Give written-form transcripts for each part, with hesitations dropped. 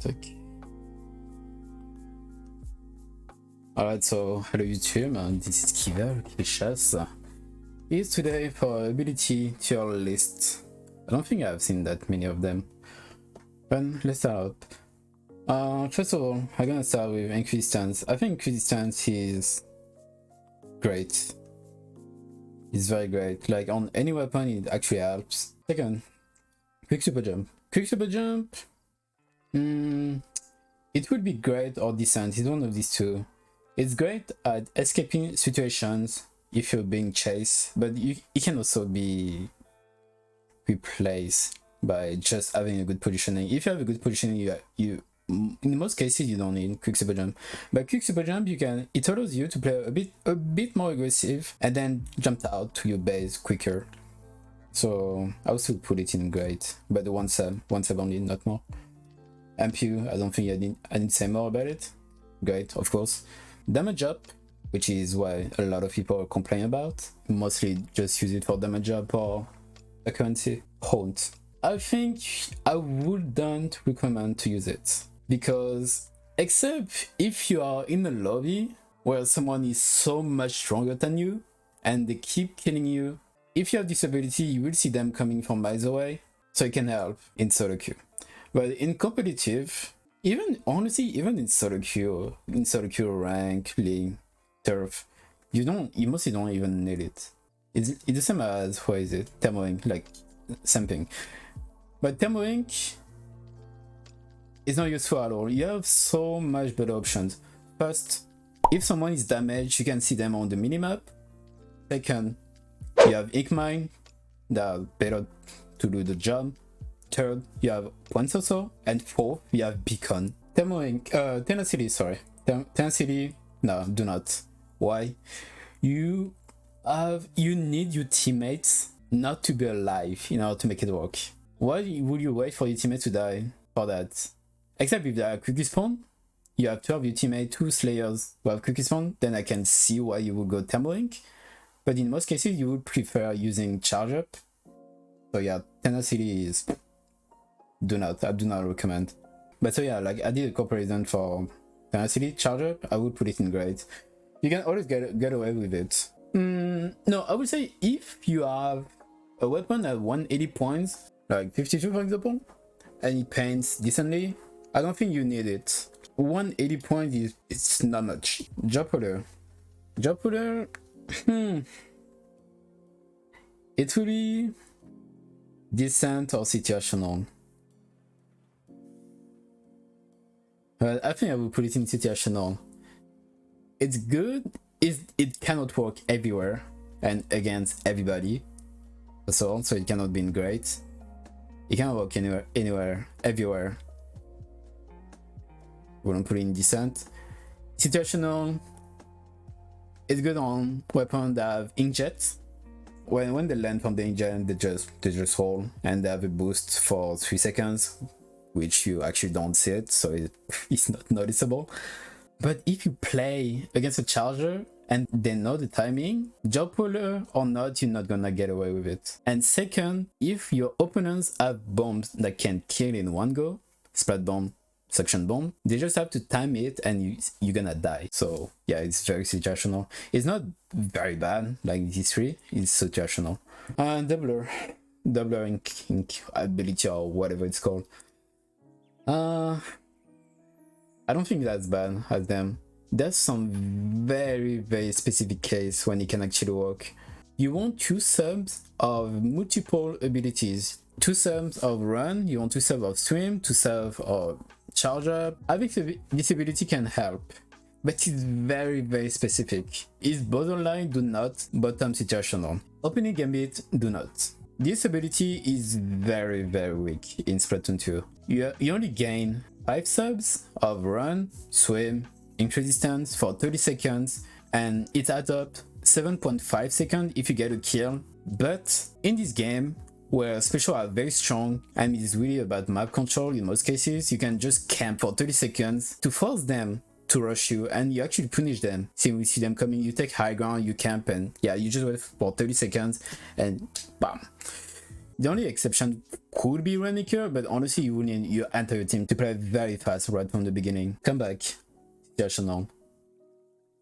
Okay. Alright, so hello YouTube, this is Kiver, Is today for ability tier list. I don't think I've seen that many of them. But let's start out. First of all, I'm gonna start with Inquisitance. I think Inquisitance is great. It's very great. Like on any weapon, it actually helps. Second, quick super jump. Quick super jump. It would be great or decent. It's one of these two. It's great at escaping situations if you're being chased, but it can also be replaced by just having a good positioning. If you have a good positioning, you in most cases you don't need quick super jump. But quick super jump, it allows you to play a bit more aggressive and then jump out to your base quicker. So I would still put it in great, but the one sub only, not more. MPU, I don't think I need to say more about it. Great, of course. Damage up, which is why a lot of people complain about. Mostly just use it for damage up or accuracy. Haunt. I think I wouldn't recommend to use it. Because, except if you are in a lobby where someone is so much stronger than you and they keep killing you, if you have this ability, you will see them coming from miles away, so it can help in solo queue. But in competitive, even in solo queue rank, league, turf, you mostly don't even need it. It's the same as, what is it? Thermoink, like same thing. But Thermoink is not useful at all. You have so much better options. First, if someone is damaged, you can see them on the minimap. Second, you have ink mine that are better to do the job. Third, you have points also, and fourth, you have beacon. Tenacity, sorry. Tenacity, no, do not. Why? You need your teammates not to be alive in order to make it work. Why would you wait for your teammates to die for that? Except if they are quick respawn, you have 12 your teammates, 2 slayers who have quick respawn, then I can see why you would go Thermalink. But in most cases, you would prefer using charge up. So yeah, tenacity is I do not recommend. But so yeah, like I did a comparison for tenacity, charge up, I would put it in great. You can always get away with it. No, I would say if you have a weapon at 180 points, like 52 for example, and it paints decently, I don't think you need it. 180 points it's not much. Job puller, it's really decent or situational. But I think I will put it in situational. It's good. It cannot work everywhere and against everybody. So it cannot be in great. It cannot work anywhere, everywhere. Wouldn't put it in decent. Situational. It's good on weapons that have inkjets. When they land from the inkjet, they just hold and they have a boost for 3 seconds, which you actually don't see it, so it's not noticeable. But if you play against a charger and they know the timing, job puller or not, you're not gonna get away with it. And second, if your opponents have bombs that can kill in one go, splat bomb, suction bomb, they just have to time it and you're gonna die. So yeah, it's very situational. It's not very bad like these three, it's situational. Doubler ink ability or whatever it's called. I don't think that's bad as them. There's some very, very specific case when it can actually work. You want 2 subs of multiple abilities. 2 subs of run, you want 2 subs of swim, 2 subs of charge up. I think this ability can help, but it's very, very specific. It's borderline do not, bottom situational. Opening gambit, do not. This ability is very, very weak in Splatoon 2. You only gain 5 subs of run, swim, increase distance for 30 seconds, and it adds up 7.5 seconds if you get a kill. But in this game, where special are very strong and it is really about map control in most cases, you can just camp for 30 seconds to force them to rush you and you actually punish them. See, we see them coming, you take high ground, you camp, and yeah, you just wait for 30 seconds and bam. The only exception could be Rainmaker, but honestly you will need your entire team to play very fast right from the beginning. Come back, Situational.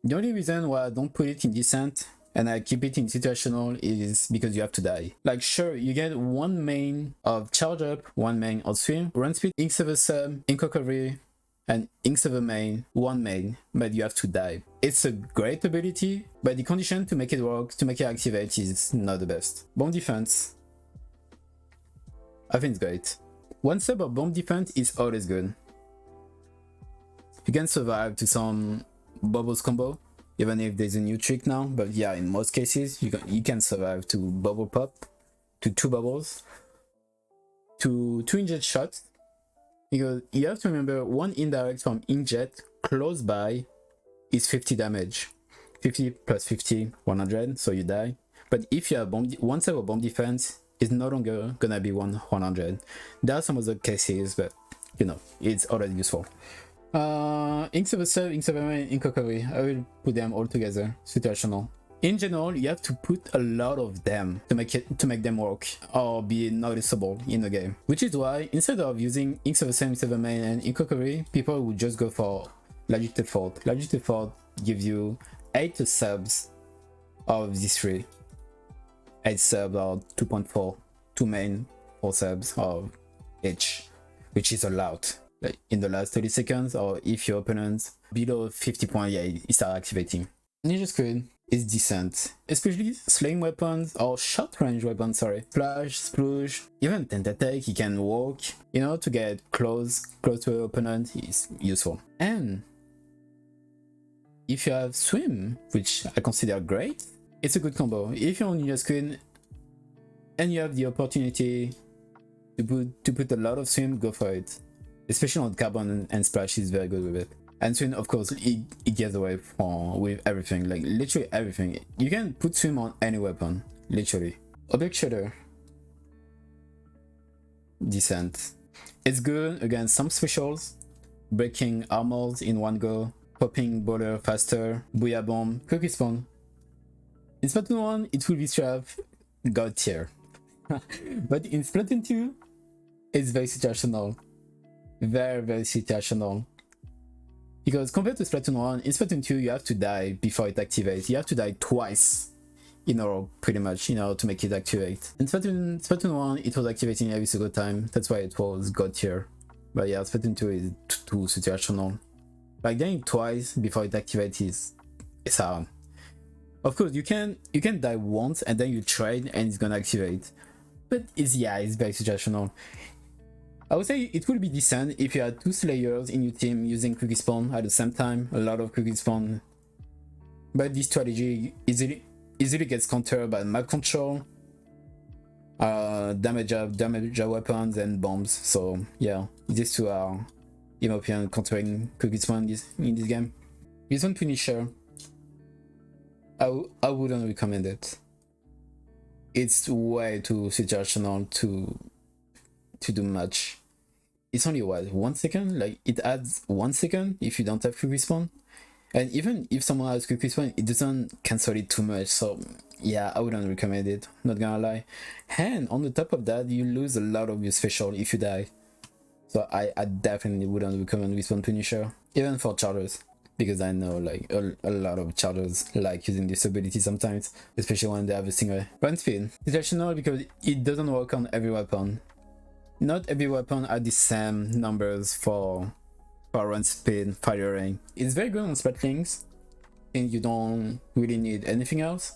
The only reason why I don't put it in Descent and I keep it in Situational is because you have to die. Like sure, you get one main of Charge Up, one main of Swim, Run Speed, Ink Server Sub, Ink Recovery, and Ink Server main, one main, but you have to die. It's a great ability, but the condition to make it work, to make it activate is not the best. Bomb Defense, I think it's great. One sub of Bomb Defense is always good. You can survive to some bubbles combo, even if there's a new trick now, but yeah, in most cases you can survive to bubble pop, to 2 bubbles, to 2 injet shots, because you have to remember 1 indirect from injet close by is 50 damage. 50 plus 50, 100, so you die. But if you have one save of bomb defense, it's no longer gonna be 100. There are some other cases, but you know, it's already useful. Ink Server Sub, Ink Server Main, Ink Recovery, I will put them all together. Situational. In general, you have to put a lot of them to make them work or be noticeable in the game. Which is why instead of using Ink Server Sub, Ink Server Main, and Ink Recovery, people would just go for Logic Default. Logic Default gives you 8 subs of these 3. 8 subs or 2.4, 2 main, 4 subs of each, which is a lot. Like in the last 30 seconds, or if your opponent's below 50 points, yeah, it starts activating. Ninja Squid is decent, especially slaying weapons or short range weapons, sorry. Flash, Sploosh, even Tentatek, he can walk, you know, to get close to your opponent is useful. And if you have Swim, which I consider great, it's a good combo. If you're on Ninja Squid and you have the opportunity to put a lot of Swim, go for it. Especially on Carbon and Splash, is very good with it. And Swim, of course, it gets away with everything, like literally everything. You can put Swim on any weapon, literally. Object Shredder, decent. It's good against some specials, breaking armors in one go, popping Bowler faster, Booyah Bomb, Quick Respawn. In Splatoon 1, it will be strap God tier. But in Splatoon 2, it's very situational. Very, very situational. Because compared to Splatoon 1, in Splatoon 2, you have to die before it activates. You have to die twice in a row, pretty much, in order to make it activate. In Splatoon 1, it was activating every single time. That's why it was God tier. But yeah, Splatoon 2 is too situational. Like dying twice before it activates is hard. Of course, you can die once and then you trade and it's gonna activate. But it's very situational. I would say it would be decent if you had 2 Slayers in your team using Quick Respawn at the same time, a lot of Quick Respawn. But this strategy easily gets countered by map control, damage up weapons and bombs. So yeah, these 2 are, in my opinion, countering Quick Respawn in this game. Respawn Punisher, I wouldn't recommend it. It's way too situational to do much. It's only what, 1 second? Like it adds 1 second if you don't have Quick Respawn. And even if someone has Quick Respawn, it doesn't cancel it too much. So yeah, I wouldn't recommend it, not gonna lie. And on the top of that, you lose a lot of your special if you die. So I definitely wouldn't recommend Respawn Punisher, even for chargers. Because I know like a lot of chargers like using this ability sometimes, especially when they have a single run speed. Situational because it doesn't work on every weapon. Not every weapon has the same numbers for run speed, firing. It's very good on Splatlings, and you don't really need anything else.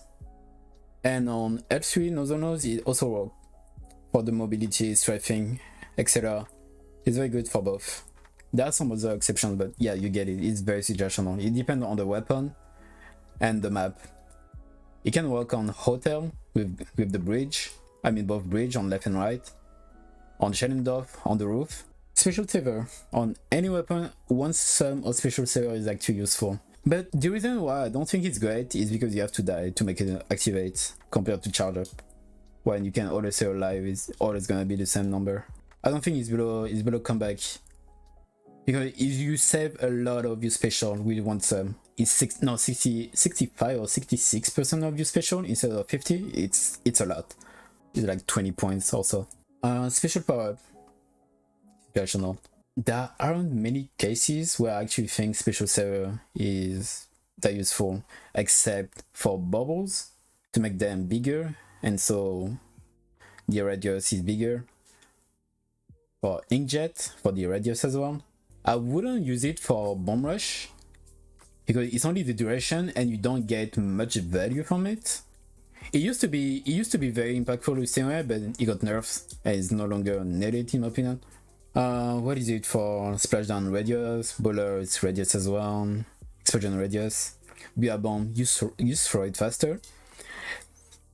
And on L3 Nozonos, it also works for the mobility, strafing, etc. It's very good for both. There are some other exceptions, but yeah, you get it. It's very situational. It depends on the weapon and the map. It can work on hotel with the bridge. I mean both bridge on left and right. On Shellendorf, on the roof. Special saver. On any weapon, one sum of special saver is actually useful. But the reason why I don't think it's great is because you have to die to make it activate compared to charge up. When you can always stay alive, it's always gonna be the same number. I don't think it's below comeback. Because if you save a lot of your special with one sum, it's 65 or 66% of your special instead of 50, it's a lot. It's like 20 points also. Special power-up. Situational. There aren't many cases where I actually think special saver is that useful, except for bubbles to make them bigger, and so the radius is bigger. For inkjet, for the radius as well. I wouldn't use it for bomb rush because it's only the duration and you don't get much value from it. It used to be very impactful with Stingray, but it got nerfed and is no longer needed in my opinion. What is it for? Splashdown radius, bowler it's radius as well, explosion radius, Bia bomb, you throw it faster.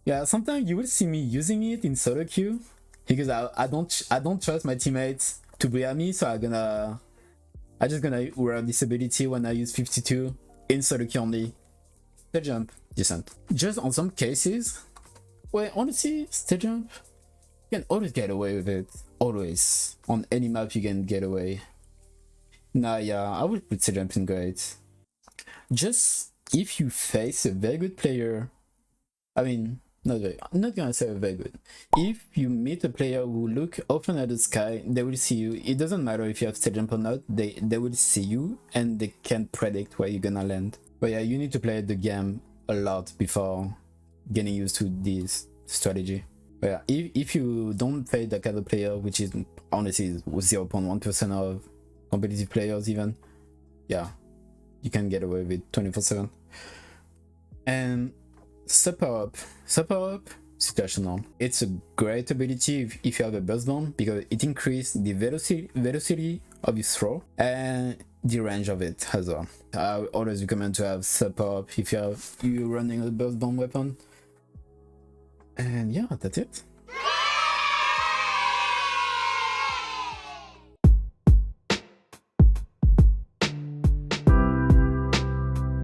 Yeah, sometimes you will see me using it in solo queue because I don't trust my teammates to beat me, so I'm just gonna wear this ability when I use 52 in solo queue only. The jump, decent. Just on some cases, well, honestly, stay jump, you can always get away with it. Always. On any map you can get away. Nah, yeah, I would put stay jump in great. Just if you face a very good player, I mean, I'm not gonna say very good. If you meet a player who look often at the sky, they will see you. It doesn't matter if you have stay jump or not, they will see you and they can predict where you're gonna land. But yeah, you need to play the game a lot before getting used to this strategy. But yeah, if you don't play that kind of player, which is honestly 0.1% of competitive players even, yeah, you can get away with 24/7. And sub power up, situational. It's a great ability if you have a burst bomb because it increases the velocity of your throw and the range of it as well. I always recommend to have sub power up if you're running a burst bomb weapon. And yeah, that's it.